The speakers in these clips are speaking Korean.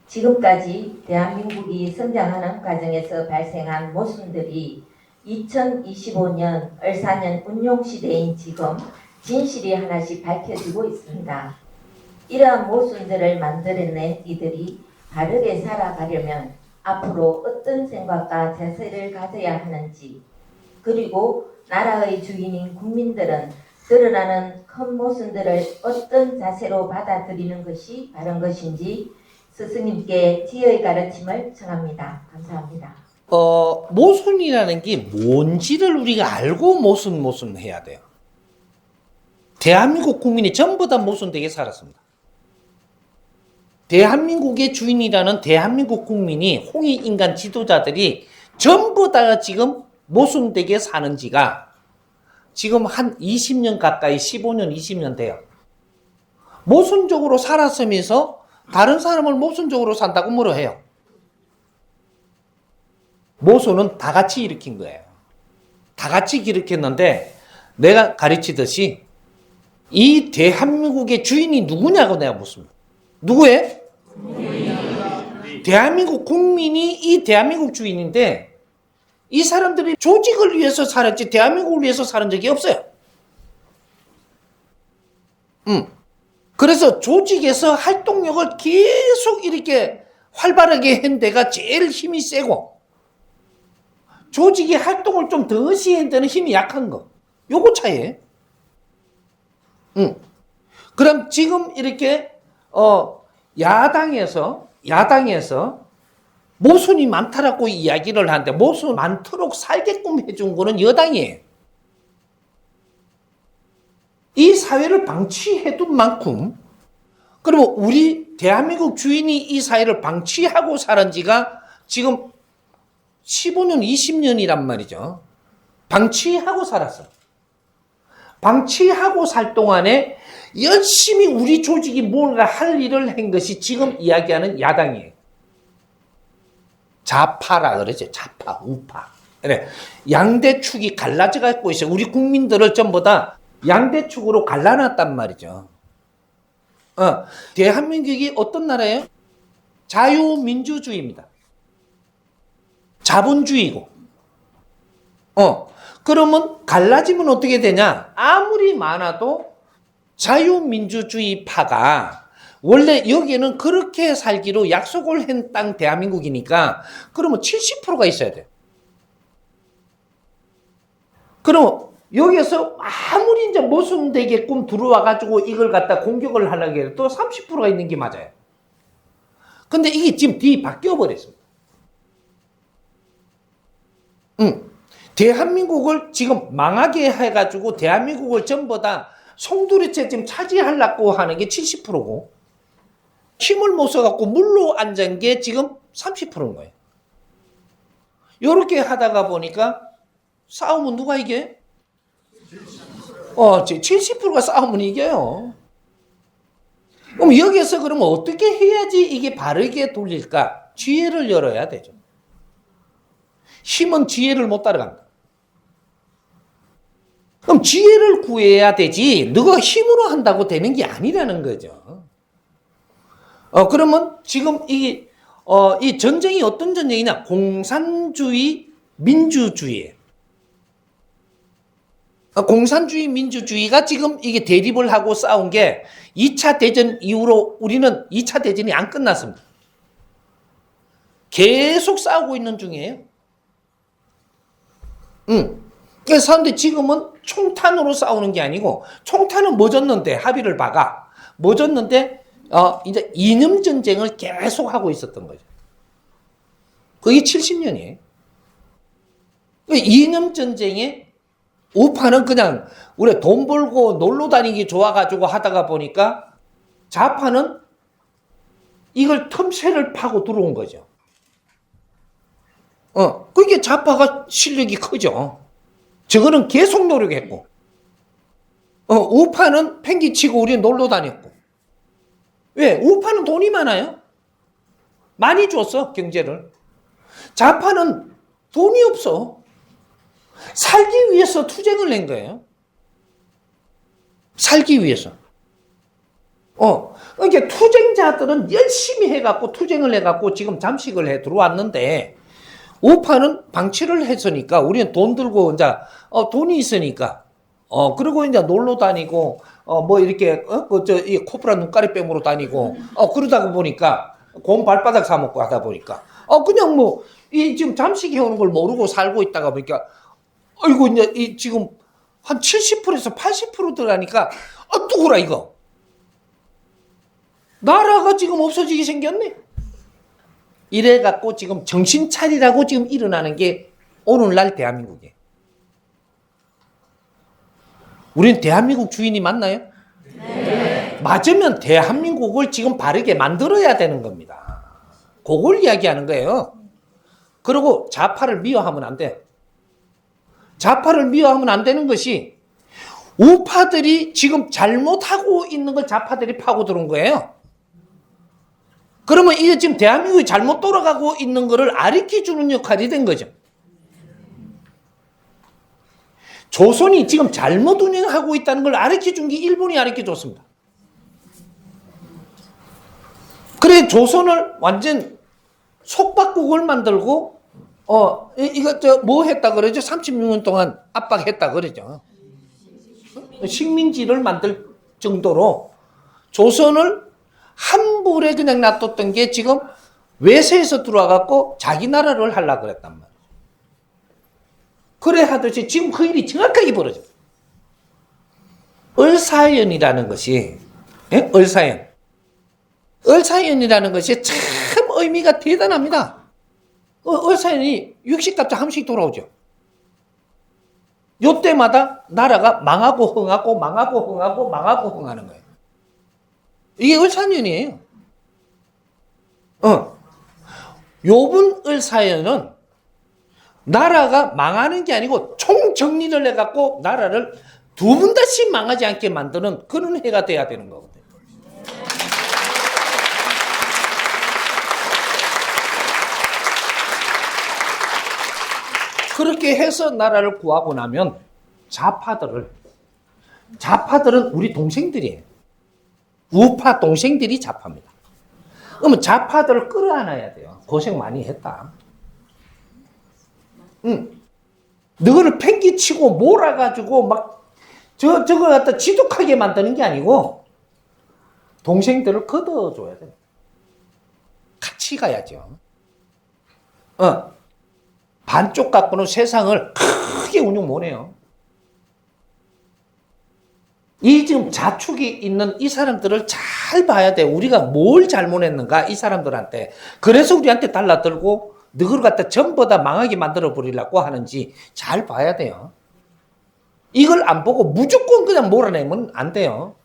지금까지 대한민국이 성장하는 과정에서 발생한 모순들이 2025년 을사년 운용시대인 지금 진실이 하나씩 밝혀지고 있습니다. 이러한 모순들을 만들어낸 이들이 바르게 살아가려면 앞으로 어떤 생각과 자세를 가져야 하는지, 그리고 나라의 주인인 국민들은 드러나는 큰 모순들을 어떤 자세로 받아들이는 것이 바른 것인지 스승님께 지혜의 가르침을 청합니다. 감사합니다. 모순이라는 게 뭔지를 우리가 알고 모순해야 돼요. 대한민국 국민이 전부 다 모순되게 살았습니다. 대한민국의 주인이라는 대한민국 국민이 홍익인간 지도자들이 전부 다 지금 모순되게 사는 지가 지금 한 20년 가까이 15년 20년 돼요. 모순적으로 살았으면서 다른 사람을 모순적으로 산다고 뭐라 해요? 모순은 다 같이 일으킨 거예요. 다 같이 일으켰는데 내가 가르치듯이 이 대한민국의 주인이 누구냐고 내가 묻습니다. 누구예요? 대한민국 국민이 이 대한민국 주인인데 이 사람들이 조직을 위해서 살았지 대한민국을 위해서 사는 적이 없어요. 그래서 조직에서 활동력을 계속 이렇게 활발하게 한 데가 제일 힘이 세고 조직이 활동을 좀 더 시한 데는 힘이 약한 거. 요거 차이예요. 그럼 지금 이렇게 야당에서 모순이 많다라고 이야기를 하는데 모순 많도록 살게끔 해준 거는 여당이에요. 이 사회를 방치해둔 만큼 그리고 우리 대한민국 주인이 이 사회를 방치하고 살은 지가 지금 15년, 20년이란 말이죠. 방치하고 살았어. 방치하고 살 동안에 열심히 우리 조직이 뭔가 할 일을 한 것이 지금 이야기하는 야당이에요. 좌파라 그러죠. 좌파, 우파. 그래. 양대축이 갈라져 갖고 있어요. 우리 국민들을 전부 다 양대축으로 갈라놨단 말이죠. 대한민국이 어떤 나라예요? 자유민주주의입니다. 자본주의고. 그러면 갈라지면 어떻게 되냐? 아무리 많아도 자유민주주의 파가 원래 여기에는 그렇게 살기로 약속을 한 땅 대한민국이니까 그러면 70%가 있어야 돼요. 그럼 여기에서 아무리 이제 모순되게끔 들어와가지고 이걸 갖다 공격을 하려고 해도 또 30%가 있는 게 맞아요. 근데 이게 지금 뒤 바뀌어 버렸습니다. 대한민국을 지금 망하게 해가지고 대한민국을 전부 다 송두리째 지금 차지하려고 하는 게 70%고 힘을 못 써갖고 물로 앉은 게 지금 30%인 거예요. 요렇게 하다가 보니까 싸우면 누가 이겨요? 70%가 싸우면 이겨요. 그럼 여기서 그러면 어떻게 해야지 이게 바르게 돌릴까? 지혜를 열어야 되죠. 힘은 지혜를 못 따라간다. 그럼 지혜를 구해야 되지 너가 힘으로 한다고 되는 게 아니라는 거죠. 그러면 지금 이 전쟁이 어떤 전쟁이냐? 공산주의, 민주주의예요. 공산주의, 민주주의가 지금 이게 대립을 하고 싸운 게 2차 대전 이후로 우리는 2차 대전이 안 끝났습니다. 계속 싸우고 있는 중이에요. 그래서 근데 지금은 총탄으로 싸우는 게 아니고 총탄은 멎었는데 합의를 박아 멎었는데 이제 이념 전쟁을 계속 하고 있었던 거죠. 그게 70년이에요. 이념 전쟁에 우파는 그냥 우리 돈 벌고 놀러 다니기 좋아가지고 하다가 보니까 좌파는 이걸 틈새를 파고 들어온 거죠. 그게 좌파가 실력이 크죠. 저거는 계속 노력했고, 우파는 팽기치고 우리 놀러 다녔고. 왜? 우파는 돈이 많아요. 많이 줬어, 경제를. 좌파는 돈이 없어. 살기 위해서 투쟁을 낸 거예요. 살기 위해서. 이게 투쟁자들은 열심히 해갖고 투쟁을 해갖고 지금 잠식을 해 들어왔는데 우파는 방치를 했으니까 우리는 돈 들고 이제 돈이 있으니까 그리고 이제 놀러 다니고 뭐 이렇게 이 코브라 눈가리 뺨으로 다니고 그러다가 보니까 곰 발바닥 사 먹고 하다 보니까 그냥 뭐 이 지금 잠식해 오는 걸 모르고 살고 있다가 보니까 아이고 이제 이 지금 한 70%에서 80% 들어가니까 누구라 이거 나라가 지금 없어지게 생겼네. 이래 갖고 지금 정신 차리라고 지금 일어나는 게 오늘날 대한민국이에요. 우린 대한민국 주인이 맞나요? 네. 맞으면 대한민국을 지금 바르게 만들어야 되는 겁니다. 그걸 이야기하는 거예요. 그리고 좌파를 미워하면 안 돼. 좌파를 미워하면 안 되는 것이 우파들이 지금 잘못하고 있는 걸 좌파들이 파고 들어온 거예요. 그러면 이게 지금 대한민국이 잘못 돌아가고 있는 거를 가르쳐주는 역할이 된 거죠. 조선이 지금 잘못 운영하고 있다는 걸 가르쳐준 게 일본이 가르쳐줬습니다. 그래 조선을 완전 속박국을 만들고 이거 뭐 했다 그러죠? 36년 동안 압박했다 그러죠. 식민지를 만들 정도로 조선을 한 불에 그냥 놔뒀던 게 지금 외세에서 들어와갖고 자기 나라를 하려고 그랬단 말이에요. 그래 하듯이 지금 그 일이 정확하게 벌어져요. 을사연이라는 것이, 예? 을사연이라는 것이 참 의미가 대단합니다. 을사연이 60갑자 한 번씩 돌아오죠. 요때마다 나라가 망하고 흥하고 망하고 흥하고 망하고 흥하는 거예요. 이게 을사연이에요. 요번 을사연은 나라가 망하는 게 아니고 총정리를 해갖고 나라를 두 번 다시 망하지 않게 만드는 그런 해가 돼야 되는 거거든요. 그렇게 해서 나라를 구하고 나면 좌파들은 우리 동생들이에요. 우파 동생들이 좌파입니다. 그러면 좌파들을 끌어안아야 돼요. 고생 많이 했다. 너를 팽개치고 몰아가지고 막 저거 갖다 지독하게 만드는 게 아니고 동생들을 걷어줘야 돼요. 같이 가야죠. 반쪽 갖고는 세상을 크게 운용 못해요. 이 지금 자축이 있는 이 사람들을 잘 봐야 돼. 우리가 뭘 잘못했는가 이 사람들한테. 그래서 우리한테 달라들고 너를 갖다 전부 다 망하게 만들어 버리려고 하는지 잘 봐야 돼요. 이걸 안 보고 무조건 그냥 몰아내면 안 돼요.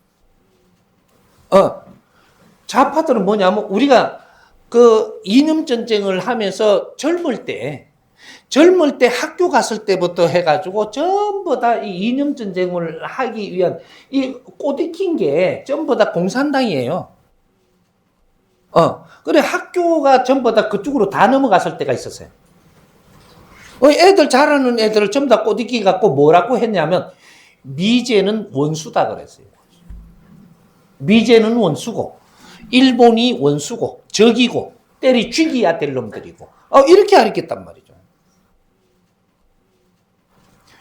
좌파들은 뭐냐면 우리가 그 이념 전쟁을 하면서 젊을 때 학교 갔을 때부터 해가지고 전부 다 이 이념 전쟁을 하기 위한 이 꼬드긴 게 전부 다 공산당이에요. 그래 학교가 전부 다 그쪽으로 다 넘어갔을 때가 있었어요. 애들 잘하는 애들을 전부 다 꼬드기 갖고 뭐라고 했냐면 미제는 원수다 그랬어요. 미제는 원수고 일본이 원수고 적이고 때리 죽여야 될 놈들이고 이렇게 가르쳤단 말이죠.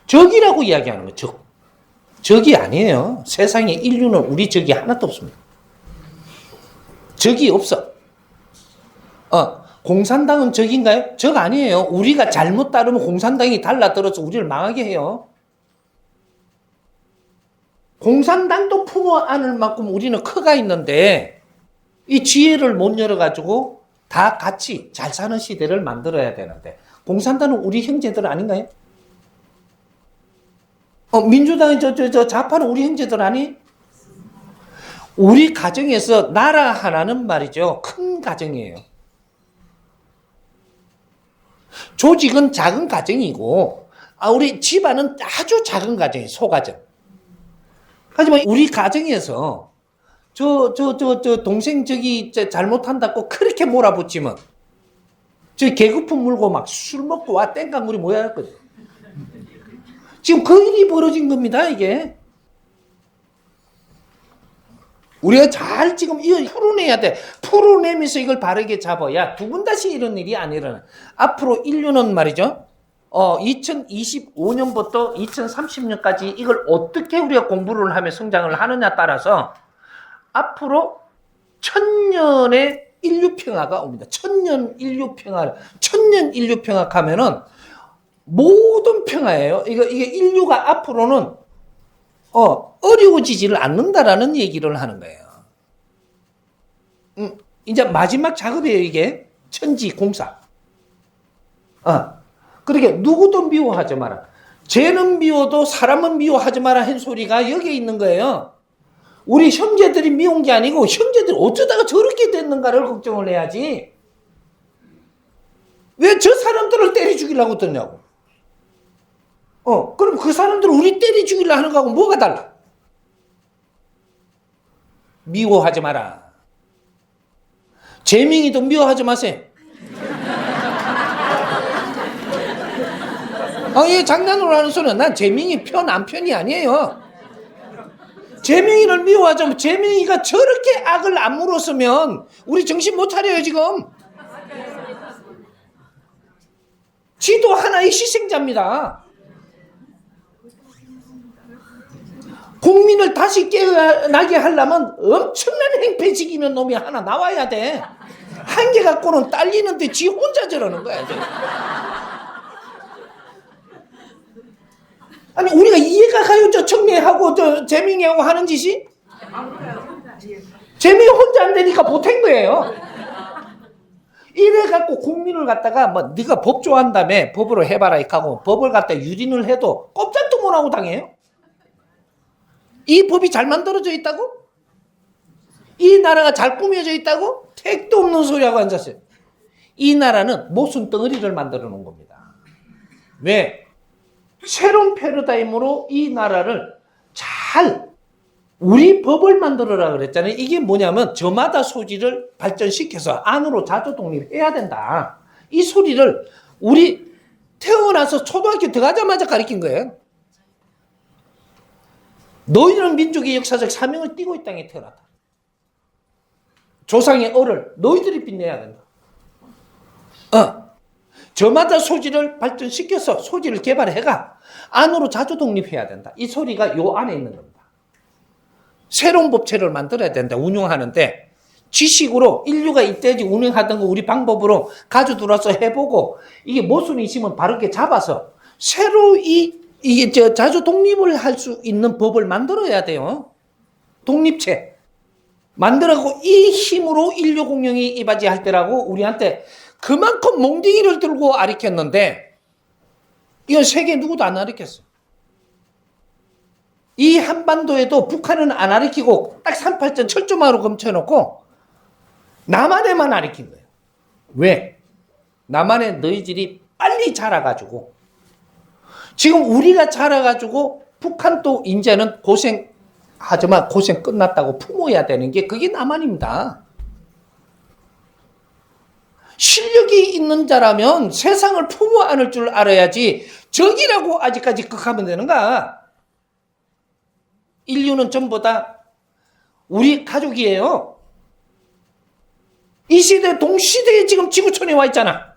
적이라고 이야기하는 거죠. 적이 아니에요. 세상에 인류는 우리 적이 하나도 없습니다. 적이 없어. 공산당은 적인가요? 적 아니에요. 우리가 잘못 따르면 공산당이 달라들어서 우리를 망하게 해요. 공산당도 품어 안을 만큼 우리는 커가 있는데 이 지혜를 못 열어가지고 다 같이 잘 사는 시대를 만들어야 되는데 공산당은 우리 형제들 아닌가요? 민주당이 저 좌파는 우리 형제들 아니? 우리 가정에서 나라 하나는 말이죠. 큰 가정이에요. 조직은 작은 가정이고, 우리 집안은 아주 작은 가정이에요. 소가정. 하지만 우리 가정에서 저 동생 저기 잘못한다고 그렇게 몰아붙이면 저 개그품 물고 막 술 먹고 와 땡깡물이 뭐야 했거든. 지금 그 일이 벌어진 겁니다, 이게. 우리가 잘 지금 이걸 풀어내야 돼. 풀어내면서 이걸 바르게 잡아야 두 번 다시 이런 일이 안 일어나. 앞으로 인류는 말이죠. 2025년부터 2030년까지 이걸 어떻게 우리가 공부를 하며 성장을 하느냐 따라서 앞으로 1000년의 인류 평화가 옵니다. 1000년 인류 평화, 1000년 인류 평화 하면은 모든 평화예요. 이게 인류가 앞으로는 어려워지지를 않는다라는 얘기를 하는 거예요. 이제 마지막 작업이에요, 이게. 천지 공사. 그러니까 누구도 미워하지 마라. 죄는 미워도 사람은 미워하지 마라 한 소리가 여기에 있는 거예요. 우리 형제들이 미운 게 아니고 형제들이 어쩌다가 저렇게 됐는가를 걱정을 해야지. 왜 저 사람들을 때려 죽이려고 뜨냐고. 그럼 그 사람들을 우리 때려 죽이려고 하는 거하고 뭐가 달라? 미워하지 마라. 재명이도 미워하지 마세요. 예, 장난으로 하는 소리는 난 재명이 편, 안 편이 아니에요. 재명이를 미워하지 마. 재명이가 저렇게 악을 안 물었으면 우리 정신 못 차려요, 지금. 지도 하나의 희생자입니다. 국민을 다시 깨어나게 하려면 엄청난 행패지기는 놈이 하나 나와야 돼. 한 개 갖고는 딸리는데 지 혼자 저러는 거야. 아니 우리가 이해가 가요? 저 청래하고 저 재명이하고 하는 짓이? 재명이 혼자 안 되니까 못한 거예요. 이래 갖고 국민을 갖다가 뭐 네가 법 좋아한다며 법으로 해봐라 이렇게 하고 법을 갖다 유린을 해도 꼼짝도 못하고 당해요. 이 법이 잘 만들어져 있다고? 이 나라가 잘 꾸며져 있다고? 택도 없는 소리하고 앉았어요. 이 나라는 모순 덩어리를 만들어 놓은 겁니다. 왜? 새로운 패러다임으로 이 나라를 잘 우리 법을 만들어라 그랬잖아요. 이게 뭐냐면 저마다 소지를 발전시켜서 안으로 자주 독립해야 된다. 이 소리를 우리 태어나서 초등학교 들어가자마자 가르친 거예요. 너희는 민족의 역사적 사명을 띠고 이 땅에 태어났다. 조상의 얼을 너희들이 빛내야 된다. 저마다 소지를 발전시켜서 소지를 개발해가 안으로 자주 독립해야 된다. 이 소리가 요 안에 있는 겁니다. 새로운 법체를 만들어야 된다. 운영하는데 지식으로 인류가 이때까지 운영하던 거 우리 방법으로 가져 들어와서 해보고 이게 모순이 있으면 바르게 잡아서 새로 이게 자주 독립을 할 수 있는 법을 만들어야 돼요. 독립체. 만들어고 이 힘으로 인류 공영이 이바지할 때라고 우리한테 그만큼 몽둥이를 들고 아리켰는데 이건 세계 누구도 안 아리켰어. 이 한반도에도 북한은 안 아리키고 딱 3.8전 철조망으로 검쳐놓고 남한에만 아리킨 거예요. 왜? 남한에 너희들이 빨리 자라가지고 지금 우리가 자라가지고 북한도 이제는 고생하지만 고생 끝났다고 품어야 되는 게 그게 남한입니다. 실력이 있는 자라면 세상을 품어 안을 줄 알아야지 적이라고 아직까지 극하면 되는가? 인류는 전부 다 우리 가족이에요. 이 시대 동시대에 지금 지구촌에 와 있잖아.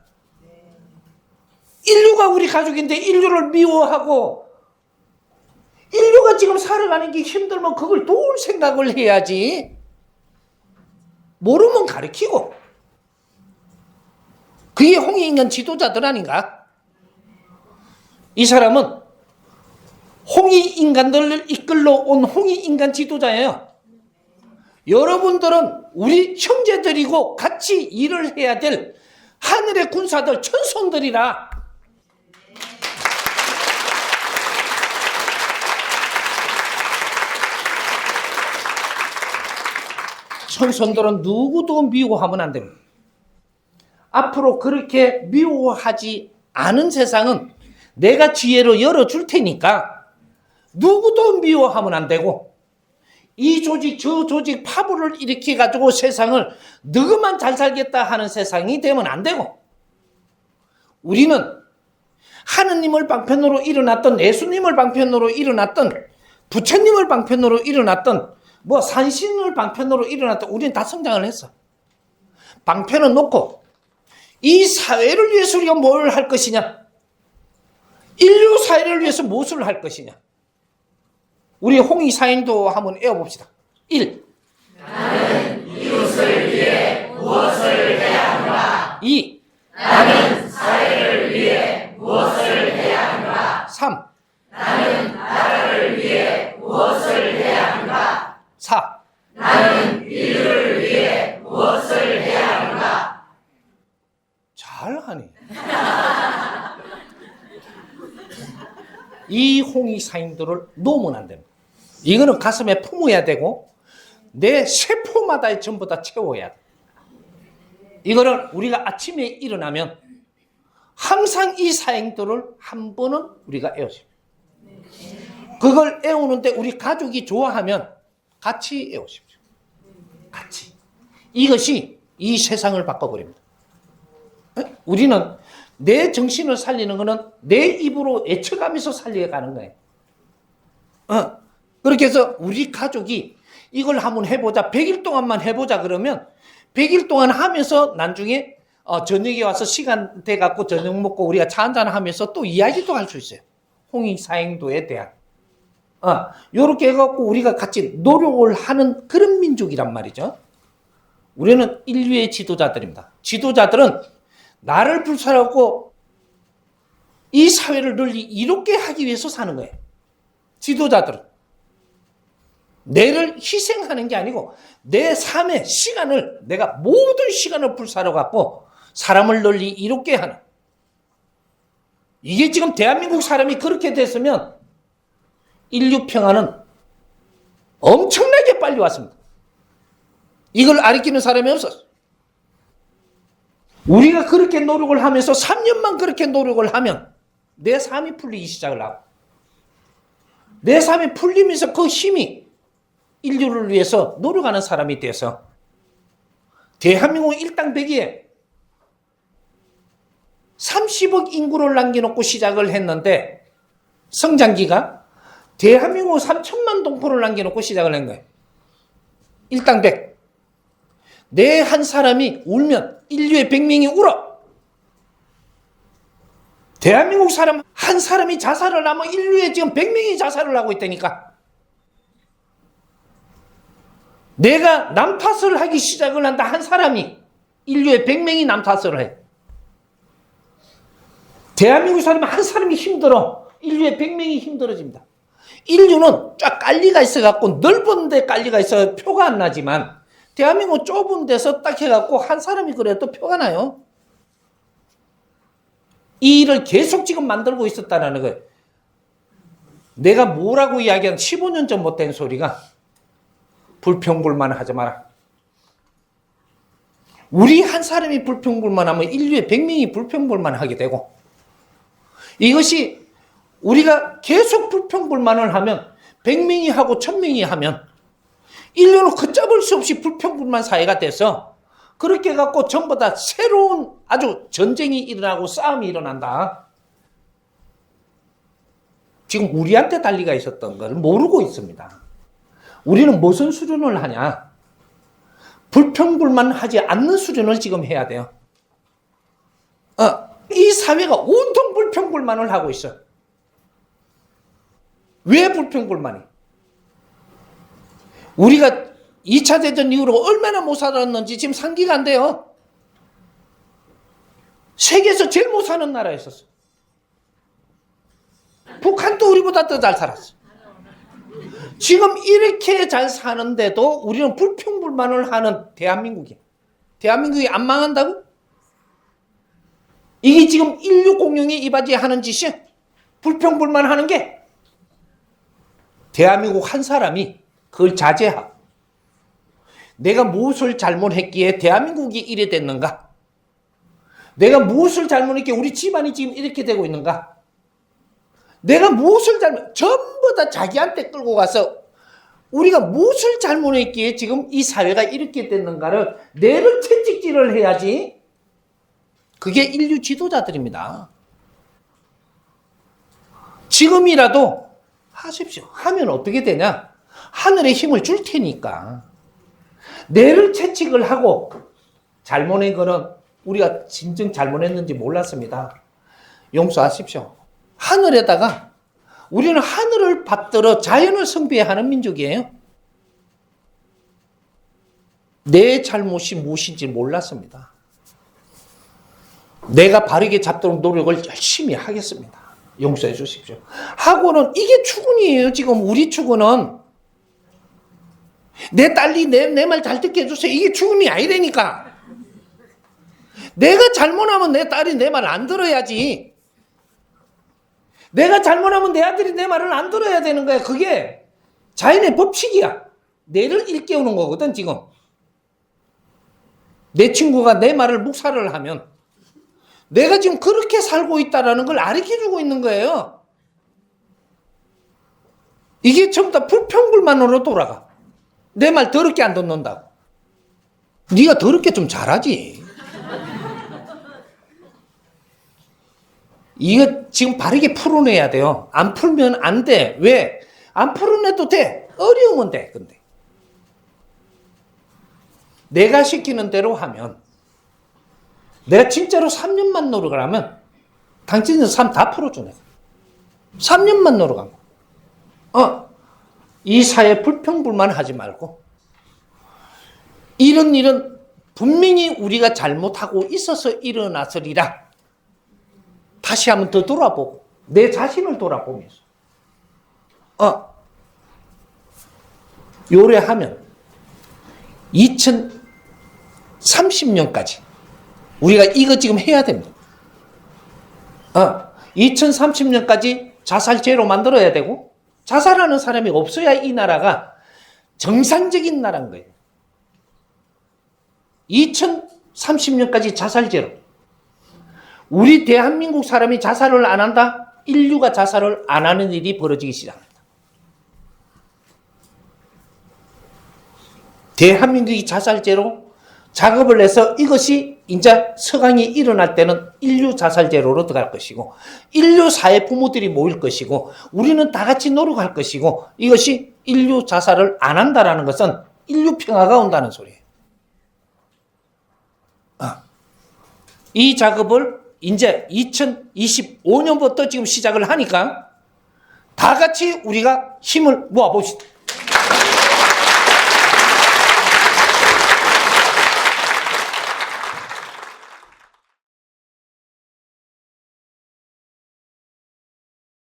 인류가 우리 가족인데 인류를 미워하고 인류가 지금 살아가는 게 힘들면 그걸 도울 생각을 해야지. 모르면 가르치고. 그게 홍익인간 지도자들 아닌가? 이 사람은 홍익인간들을 이끌러 온 홍익인간 지도자예요. 여러분들은 우리 형제들이고 같이 일을 해야 될 하늘의 군사들 천손들이라. 천손들은 누구도 미워하면 안 됩니다. 앞으로 그렇게 미워하지 않은 세상은 내가 지혜로 열어줄 테니까 누구도 미워하면 안 되고 이 조직 저 조직 파벌을 일으켜가지고 세상을 너그만 잘 살겠다 하는 세상이 되면 안 되고 우리는 하느님을 방편으로 일어났던 예수님을 방편으로 일어났던 부처님을 방편으로 일어났던 뭐 산신을 방편으로 일어났다. 우리는 다 성장을 했어. 방편은 놓고 이 사회를 위해서 우리가 뭘 할 것이냐? 인류 사회를 위해서 무엇을 할 것이냐? 우리 홍익 사행도 한번 에워봅시다. 1. 나는 이웃을 위해 무엇을 해야 하는가? 2. 나는 사회를 위해 무엇을 해야 하는가? 3. 나는 나라를 위해 무엇을 해야 하는가? 4. 나는 인류를 위해 무엇을 해야 하는가? 잘하네. 이 홍익 사행도를 놓으면 안 됩니다. 이거는 가슴에 품어야 되고 내 세포마다 전부 다 채워야 돼. 이거는 우리가 아침에 일어나면 항상 이 사행도를 한 번은 우리가 애워줍니다. 그걸 애우는데 우리 가족이 좋아하면 같이 애우십시오. 같이. 이것이 이 세상을 바꿔버립니다. 우리는 내 정신을 살리는 것은 내 입으로 애쳐가면서 살려가는 거예요. 그렇게 해서 우리 가족이 이걸 한번 해보자. 100일 동안만 해보자 그러면 100일 동안 하면서 나중에 저녁에 와서 시간 돼갖고 저녁 먹고 우리가 차 한잔 하면서 또 이야기도 할 수 있어요. 홍익 사행도에 대한. 요렇게 해갖고 우리가 같이 노력을 하는 그런 민족이란 말이죠. 우리는 인류의 지도자들입니다. 지도자들은 나를 불살하고 이 사회를 널리 이롭게 하기 위해서 사는 거예요. 지도자들은. 내를 희생하는 게 아니고 내 삶의 시간을 내가 모든 시간을 불사러 갖고 사람을 널리 이롭게 하는. 이게 지금 대한민국 사람이 그렇게 됐으면 인류 평화는 엄청나게 빨리 왔습니다. 이걸 알리키는 사람이 없었어. 우리가 그렇게 노력을 하면서 3년만 그렇게 노력을 하면 내 삶이 풀리기 시작을 하고 내 삶이 풀리면서 그 힘이 인류를 위해서 노력하는 사람이 돼서 대한민국 일당백이에 30억 인구를 남겨놓고 시작을 했는데 성장기가 대한민국 3천만 동포를 남겨놓고 시작을 한 거예요. 일당백. 내 한 사람이 울면 인류의 100명이 울어. 대한민국 사람 한 사람이 자살을 하면 인류의 지금 100명이 자살을 하고 있다니까. 내가 남 탓을 하기 시작을 한다 한 사람이 인류의 100명이 남 탓을 해. 대한민국 사람 한 사람이 힘들어. 인류의 100명이 힘들어집니다. 인류는 쫙 깔리가 있어갖고 넓은 데 깔리가 있어 표가 안 나지만 대한민국 좁은 데서 딱 해갖고 한 사람이 그래도 표가 나요. 이 일을 계속 지금 만들고 있었다는 거예요. 내가 뭐라고 이야기한 15년 전 못된 소리가 불평불만하지 마라. 우리 한 사람이 불평불만하면 인류의 100명이 불평불만하게 되고 이것이 우리가 계속 불평불만을 하면 100명이 하고 1000명이 하면 인류는 걷잡을 수 없이 불평불만 사회가 돼서 그렇게 해갖고 전부 다 새로운 아주 전쟁이 일어나고 싸움이 일어난다. 지금 우리한테 달리가 있었던 걸 모르고 있습니다. 우리는 무슨 수련을 하냐? 불평불만 하지 않는 수련을 지금 해야 돼요. 이 사회가 온통 불평불만을 하고 있어. 왜 불평불만이? 우리가 2차 대전 이후로 얼마나 못 살았는지 지금 상기가 안 돼요. 세계에서 제일 못 사는 나라였었어. 북한도 우리보다 더 잘 살았어. 지금 이렇게 잘 사는데도 우리는 불평불만을 하는 대한민국이야. 대한민국이 안 망한다고? 이게 지금 인류 공룡이 이바지 하는 짓이 불평불만 하는 게 대한민국 한 사람이 그걸 자제하고 내가 무엇을 잘못했기에 대한민국이 이래 됐는가? 내가 무엇을 잘못했기에 우리 집안이 지금 이렇게 되고 있는가? 내가 무엇을 전부 다 자기한테 끌고 가서 우리가 무엇을 잘못했기에 지금 이 사회가 이렇게 됐는가를 뇌를 채찍질을 해야지. 그게 인류 지도자들입니다. 지금이라도 하십시오. 하면 어떻게 되냐? 하늘의 힘을 줄 테니까. 뇌를 채찍을 하고 잘못한 거는 우리가 진정 잘못했는지 몰랐습니다. 용서하십시오. 하늘에다가 우리는 하늘을 받들어 자연을 숭배하는 민족이에요. 내 잘못이 무엇인지 몰랐습니다. 내가 바르게 잡도록 노력을 열심히 하겠습니다. 용서해 주십시오. 하고는 이게 추근이에요. 지금 우리 추근은 내 딸이 내 말 잘 듣게 해주세요. 이게 추근이 아니라니까. 내가 잘못하면 내 딸이 내 말 안 들어야지. 내가 잘못하면 내 아들이 내 말을 안 들어야 되는 거야. 그게 자연의 법칙이야. 뇌를 일깨우는 거거든 지금. 내 친구가 내 말을 묵살을 하면 내가 지금 그렇게 살고 있다는 걸 가르쳐주고 있는 거예요. 이게 전부 다 불평불만으로 돌아가. 내 말 더럽게 안 듣는다고. 네가 더럽게 좀 잘하지. 이거 지금 바르게 풀어내야 돼요. 안 풀면 안 돼. 왜? 안 풀어내도 돼. 어려우면 돼. 근데 내가 시키는 대로 하면, 내가 진짜로 3년만 노력을 하면 당신은 삶 다 풀어주네. 3년만 노력하면. 이 사회 불평불만 하지 말고, 이런 일은 분명히 우리가 잘못하고 있어서 일어났으리라. 다시 한번 더 돌아보고, 내 자신을 돌아보면서, 요래하면 2030년까지 우리가 이거 지금 해야 됩니다. 2030년까지 자살 제로 만들어야 되고, 자살하는 사람이 없어야 이 나라가 정상적인 나라인 거예요. 2030년까지 자살 제로. 우리 대한민국 사람이 자살을 안 한다? 인류가 자살을 안 하는 일이 벌어지기 시작합니다. 대한민국이 자살 제로 작업을 해서 이것이 이제 서강이 일어날 때는 인류 자살 제로로 들어갈 것이고, 인류 사회 부모들이 모일 것이고, 우리는 다 같이 노력할 것이고, 이것이 인류 자살을 안 한다라는 것은 인류 평화가 온다는 소리예요. 이 작업을 이제 2025년부터 지금 시작을 하니까 다 같이 우리가 힘을 모아봅시다.